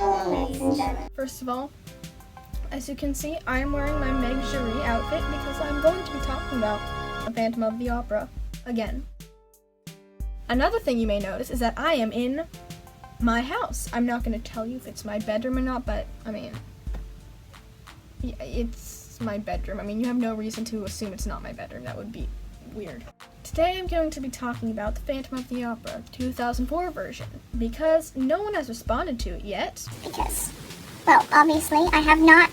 Hello, ladies and gentlemen. First of all, as you can see, I am wearing my Meg Jury outfit because I'm going to be talking about The Phantom of the Opera again. Another thing you may notice is that I am in my house. I'm not going to tell you if it's my bedroom or not, but I mean, yeah, it's my bedroom. I mean, you have no reason to assume it's not my bedroom. That would be weird. Today I'm going to be talking about The Phantom of the Opera 2004 version because no one has responded to it yet. Because, well, obviously, I have not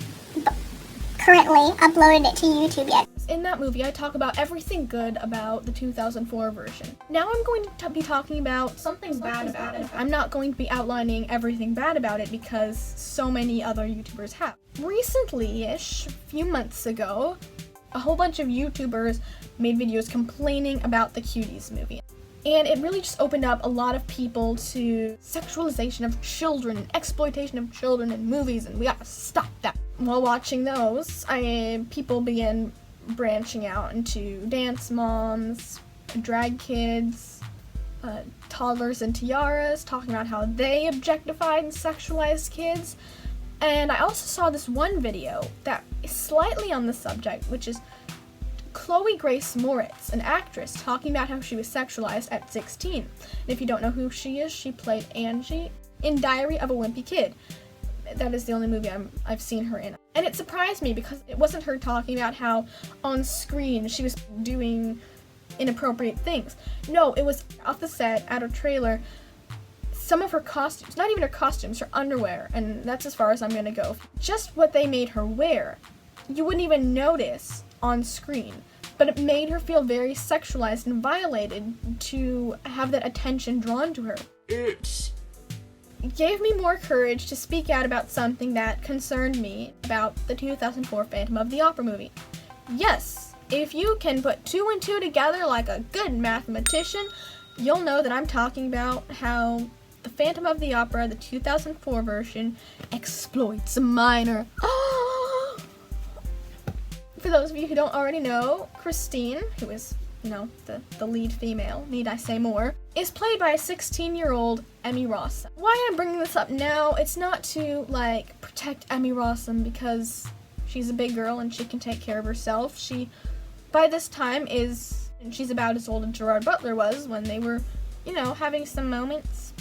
currently uploaded it to YouTube yet. In that movie, I talk about everything good about the 2004 version. Now I'm going to be talking about something bad about it. I'm not going to be outlining everything bad about it because so many other YouTubers have. Recently-ish, a few months ago, a whole bunch of YouTubers made videos complaining about the Cuties movie. And it really just opened up a lot of people to sexualization of children and exploitation of children in movies, and we gotta stop that. While watching those, people began branching out into dance moms, drag kids, toddlers and tiaras, talking about how they objectified and sexualized kids. And I also saw this one video that is slightly on the subject, which is Chloe Grace Moritz, an actress, talking about how she was sexualized at 16. And if you don't know who she is, she played Angie in Diary of a Wimpy Kid. That is the only movie I've seen her in. And it surprised me because it wasn't her talking about how on screen she was doing inappropriate things. No, it was off the set, at a trailer, some of her costumes, not even her costumes, her underwear, and that's as far as I'm gonna go. Just what they made her wear, you wouldn't even notice on screen, but it made her feel very sexualized and violated to have that attention drawn to her. It gave me more courage to speak out about something that concerned me about the 2004 Phantom of the Opera movie. Yes, if you can put two and two together like a good mathematician, you'll know that I'm talking about how the Phantom of the Opera, the 2004 version, exploits a minor. For those of you who don't already know, Christine, who is, the lead female, need I say more, is played by a 16-year-old Emmy Rossum. Why I'm bringing this up now, it's not to, protect Emmy Rossum because she's a big girl and she can take care of herself. She, by this time, she's about as old as Gerard Butler was when they were, having some moments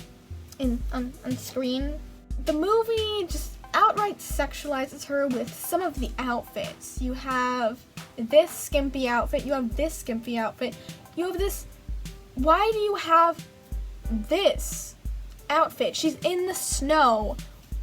on screen. The movie just outright sexualizes her with some of the outfits. You have this skimpy outfit, you have this skimpy outfit, you have this. Why do you have this outfit? She's in the snow.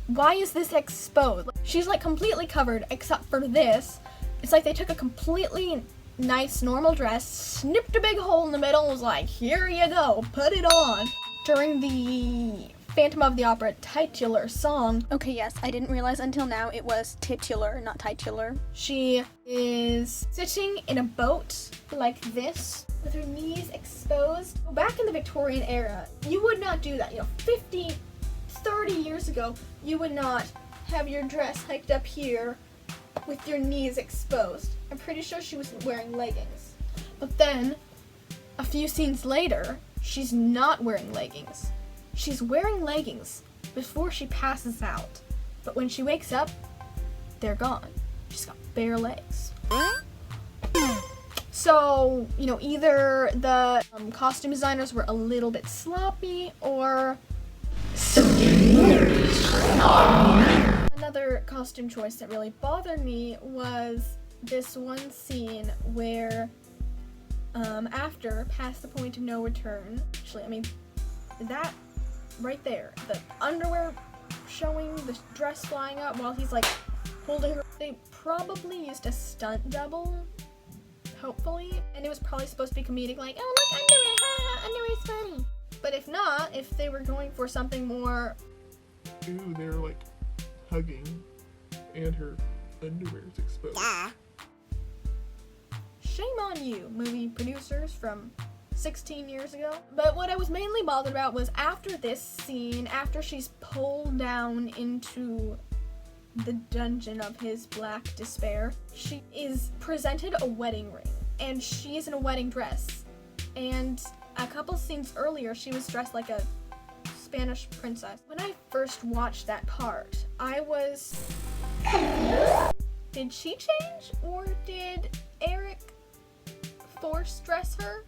Why is this exposed? She's completely covered except for this. It's like they took a completely nice normal dress, snipped a big hole in the middle, and was like, here you go, put it on. During the Phantom of the Opera titular song. Okay, yes, I didn't realize until now it was titular, not titular. She is sitting in a boat like this, with her knees exposed. Back in the Victorian era, you would not do that. 50, 30 years ago, you would not have your dress hiked up here with your knees exposed. I'm pretty sure she was wearing leggings. But then, a few scenes later, she's not wearing leggings. She's wearing leggings before she passes out, but when she wakes up, they're gone. She's got bare legs. So, either the costume designers were a little bit sloppy, or another costume choice that really bothered me was this one scene where, after Past the Point of No Return, that right there, the underwear showing, the dress flying up while he's holding her. They probably used a stunt double, hopefully, and it was probably supposed to be comedic, oh look, underwear, haha, underwear's funny. But if not, if they were going for something more, ooh, they're hugging and her underwear's exposed. Yeah. Shame on you, movie producers from 16 years ago. But what I was mainly bothered about was after this scene, after she's pulled down into the dungeon of his black despair, she is presented a wedding ring, and she is in a wedding dress. And a couple scenes earlier, she was dressed like a Spanish princess. When I first watched that part, I was... Did she change, or did Eric force dress her?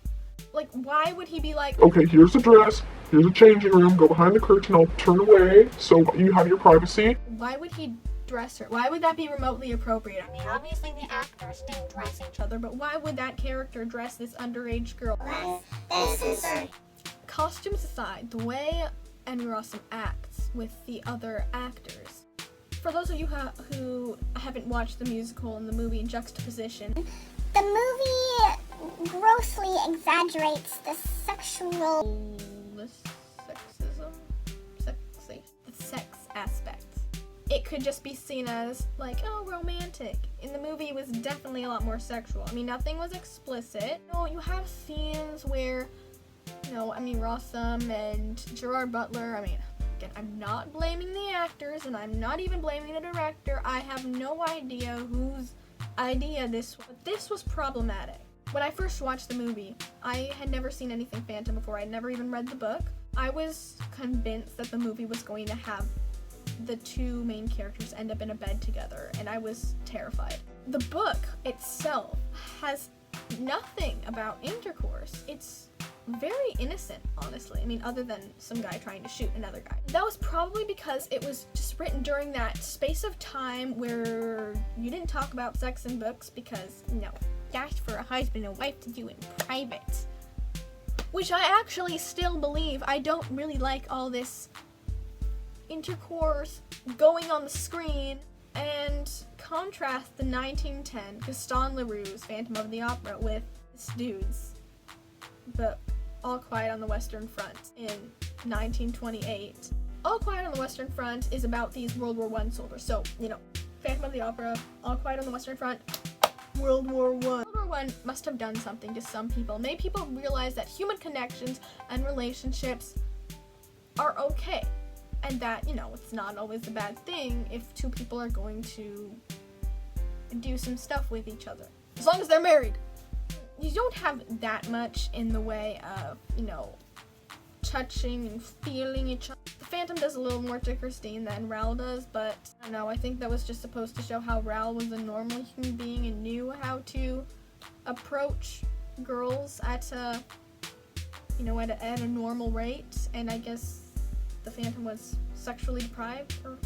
Like, why would he be like, Okay, here's the dress. Here's a changing room. Go behind the curtain. I'll turn away so you have your privacy. why would he dress her? Why would that be remotely appropriate? I mean, obviously the actors didn't dress each other, but why would that character dress this underage girl? That is censored. Costumes aside, the way Emmy Rossum acts with the other actors. For those of you who haven't watched the musical and the movie in juxtaposition, The movie grossly exaggerates the sexual. the sex aspect. It could just be seen as like, oh, romantic. In the movie, it was definitely a lot more sexual. I mean, nothing was explicit. No, you have scenes where, Emmy Rossum and Gerard Butler. I mean, again, I'm not blaming the actors, and I'm not even blaming the director. I have no idea whose idea this was. But this was problematic. When I first watched the movie, I had never seen anything Phantom before. I had never even read the book. I was convinced that the movie was going to have the two main characters end up in a bed together, and I was terrified. The book itself has nothing about intercourse. It's very innocent, honestly. I mean, other than some guy trying to shoot another guy. That was probably because it was just written during that space of time where you didn't talk about sex in books because, that's for a husband and wife to do in private. Which I actually still believe. I don't really like all this intercourse going on the screen, and contrast the 1910 Gaston Leroux's Phantom of the Opera with this dude's The All Quiet on the Western Front in 1928. All Quiet on the Western Front is about these World War I soldiers. So, Phantom of the Opera, All Quiet on the Western Front, World War I. World War I must have done something to some people. Made people realize that human connections and relationships are okay. And that, it's not always a bad thing if two people are going to do some stuff with each other. As long as they're married. You don't have that much in the way of, touching and feeling each other. The Phantom does a little more to Christine than Raoul does, but I don't know, I think that was just supposed to show how Raoul was a normal human being and knew how to approach girls at a normal rate, and I guess the Phantom was sexually deprived or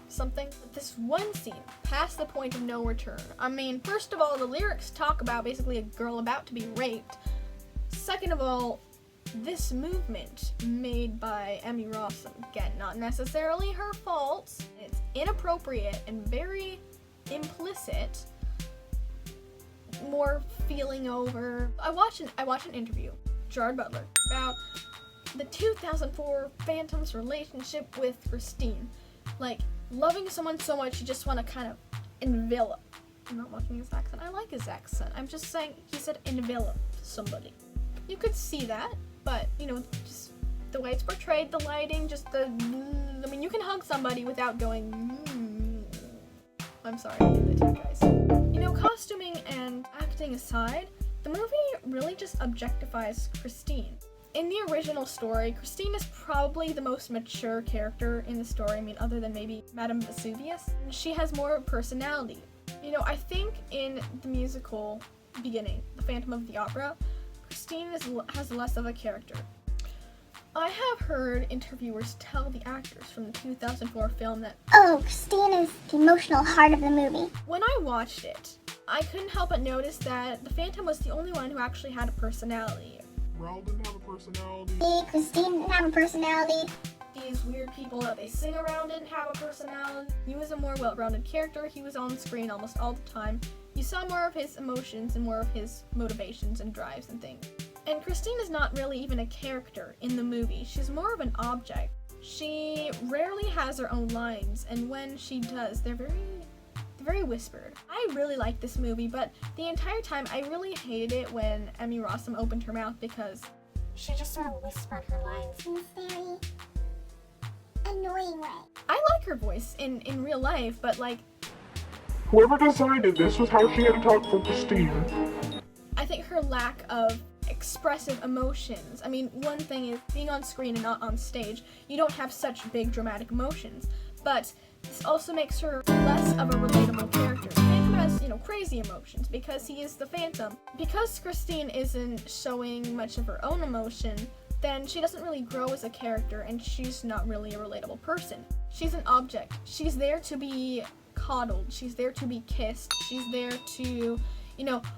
something. But this one scene, past the point of no return. I mean, first of all, the lyrics talk about basically a girl about to be raped. Second of all, this movement made by Emmy Rossum, again, not necessarily her fault. It's inappropriate and very implicit. More feeling over. I watched an interview, Gerard Butler, about the 2004 Phantom's relationship with Christine. Like, loving someone so much you just want to kind of envelop. I'm not watching his accent. I like his accent. I'm just saying he said envelop somebody. You could see that, but, just the way it's portrayed, the lighting, you can hug somebody without going, I'm sorry, I did that to you guys. Costuming and acting aside, the movie really just objectifies Christine. In the original story, Christine is probably the most mature character in the story. I mean, other than maybe Madame Vesuvius. She has more personality. I think in the musical beginning, The Phantom of the Opera, Christine has less of a character. I have heard interviewers tell the actors from the 2004 film that, Christine is the emotional heart of the movie. when I watched it, I couldn't help but notice that the Phantom was the only one who actually had a personality. Raoul didn't have a personality. Christine didn't have a personality. These weird people that they sing around didn't have a personality. He was a more well-rounded character. He was on screen almost all the time. You saw more of his emotions and more of his motivations and drives and things. And Christine is not really even a character in the movie. She's more of an object. She rarely has her own lines, and when she does, they're very whispered. I really like this movie, but the entire time I really hated it when Emmy Rossum opened her mouth because She just sort of whispered her lines in a very annoying way. I like her voice in real life, but Whoever decided this was how she had to talk for Christine. I think her lack of expressive emotions. I mean, one thing is being on screen and not on stage. You don't have such big dramatic emotions, but this also makes her less of a relatable character. Phantom has, crazy emotions because he is the Phantom. Because Christine isn't showing much of her own emotion, then she doesn't really grow as a character, and she's not really a relatable person. She's an object. She's there to be coddled. She's there to be kissed. She's there to,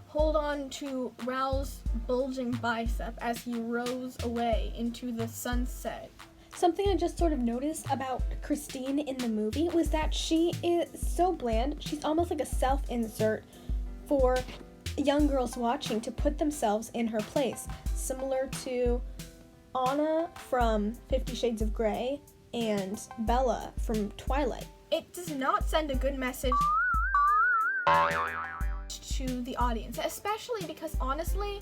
hold on to Raoul's bulging bicep as he rows away into the sunset. Something I just sort of noticed about Christine in the movie was that she is so bland. She's almost like a self-insert for young girls watching to put themselves in her place, similar to Anna from 50 Shades of Grey and Bella from Twilight. It does not send a good message to the audience, especially because honestly,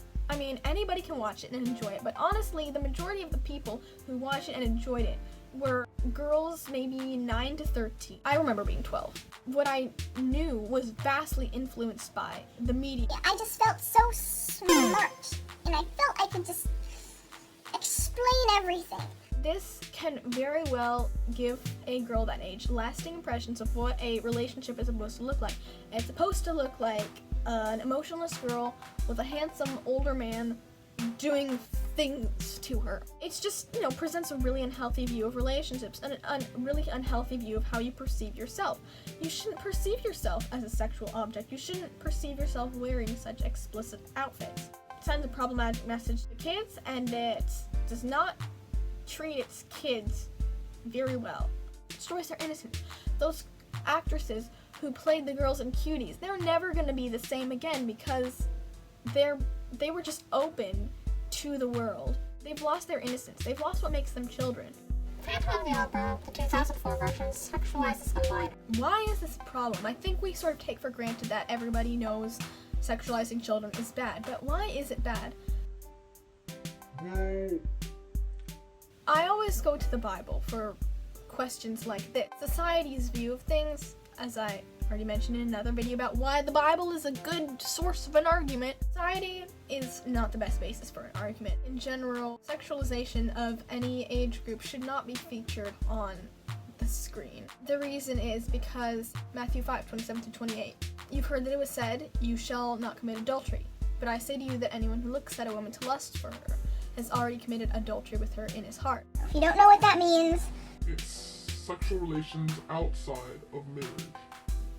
anybody can watch it and enjoy it, but honestly, the majority of the people who watched it and enjoyed it were girls maybe 9 to 13. I remember being 12. What I knew was vastly influenced by the media. Yeah, I just felt so smart, and I felt I could just explain everything. This can very well give a girl that age lasting impressions of what a relationship is supposed to look like. It's supposed to look like an emotionless girl with a handsome older man doing things to her. It's just, presents a really unhealthy view of relationships and a really unhealthy view of how you perceive yourself. You shouldn't perceive yourself as a sexual object. You shouldn't perceive yourself wearing such explicit outfits. It sends a problematic message to kids, and it does not treat its kids very well. It destroys their innocence. Those actresses who played the girls in Cuties, they're never going to be the same again because they were just open to the world. They've lost their innocence. They've lost what makes them children. Phantom of the Opera, the 2004 version, sexualizes a minor. Why is this a problem? I think we sort of take for granted that everybody knows sexualizing children is bad, but why is it bad? I always go to the Bible for questions like this. Society's view of things, as I already mentioned in another video about why the Bible is a good source of an argument. Society is not the best basis for an argument. In general, sexualization of any age group should not be featured on the screen. The reason is because Matthew 5:27-28. You've heard that it was said, "You shall not commit adultery." But I say to you that anyone who looks at a woman to lust for her has already committed adultery with her in his heart. If you don't know what that means, It's sexual relations outside of marriage.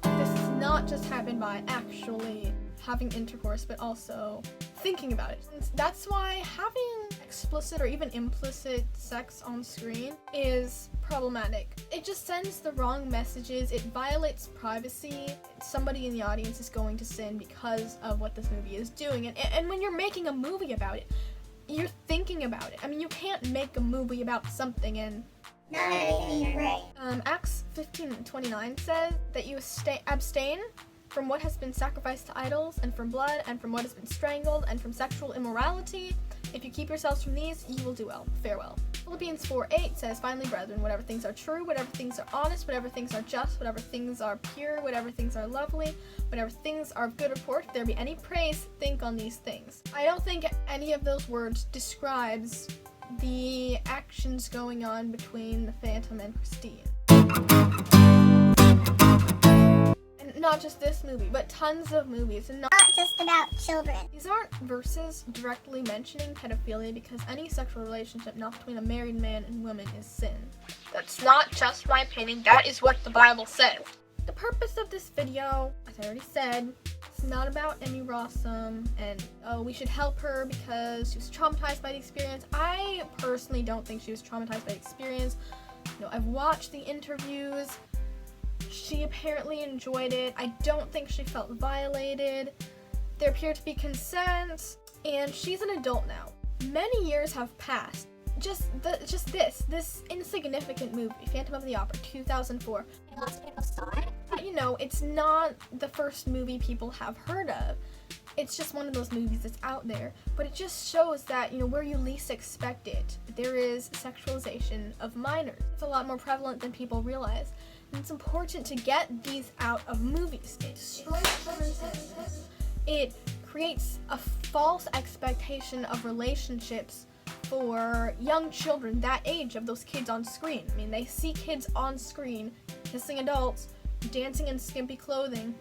This does not just happen by actually having intercourse, but also thinking about it. And that's why having explicit or even implicit sex on screen is problematic. It just sends the wrong messages. It violates privacy. Somebody in the audience is going to sin because of what this movie is doing. And when you're making a movie about it, you're thinking about it. You can't make a movie about something and not anything right. Acts 15:29 says that you abstain from what has been sacrificed to idols, and from blood, and from what has been strangled, and from sexual immorality. If you keep yourselves from these, you will do well. Farewell. Philippians 4:8 says, "Finally, brethren, whatever things are true, whatever things are honest, whatever things are just, whatever things are pure, whatever things are lovely, whatever things are of good report, if there be any praise, think on these things." I don't think any of those words describes the actions going on between the Phantom and Christine. And not just this movie, but tons of movies. And Not just about children. these aren't verses directly mentioning pedophilia because any sexual relationship not between a married man and woman is sin. That's not just my opinion, that is what the Bible says. The purpose of this video, as I already said, it's not about Emmy Rossum and we should help her because she was traumatized by the experience. I personally don't think she was traumatized by the experience. I've watched the interviews. She apparently enjoyed it. I don't think she felt violated. There appeared to be consent, and she's an adult now. Many years have passed. Just this insignificant movie, Phantom of the Opera, 2004. Lots of people saw it. It's not the first movie people have heard of. It's just one of those movies that's out there. But it just shows that, where you least expect it, there is sexualization of minors. It's a lot more prevalent than people realize. And it's important to get these out of movies. It destroys children's innocence. It creates a false expectation of relationships for young children that age of those kids on screen. I mean, they see kids on screen kissing adults, dancing in skimpy clothing,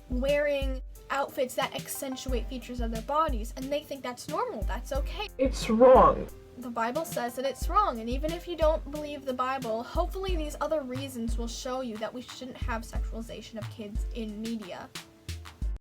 wearing outfits that accentuate features of their bodies, and they think that's normal, that's okay. It's wrong. The Bible says that it's wrong, and even if you don't believe the Bible, hopefully these other reasons will show you that we shouldn't have sexualization of kids in media.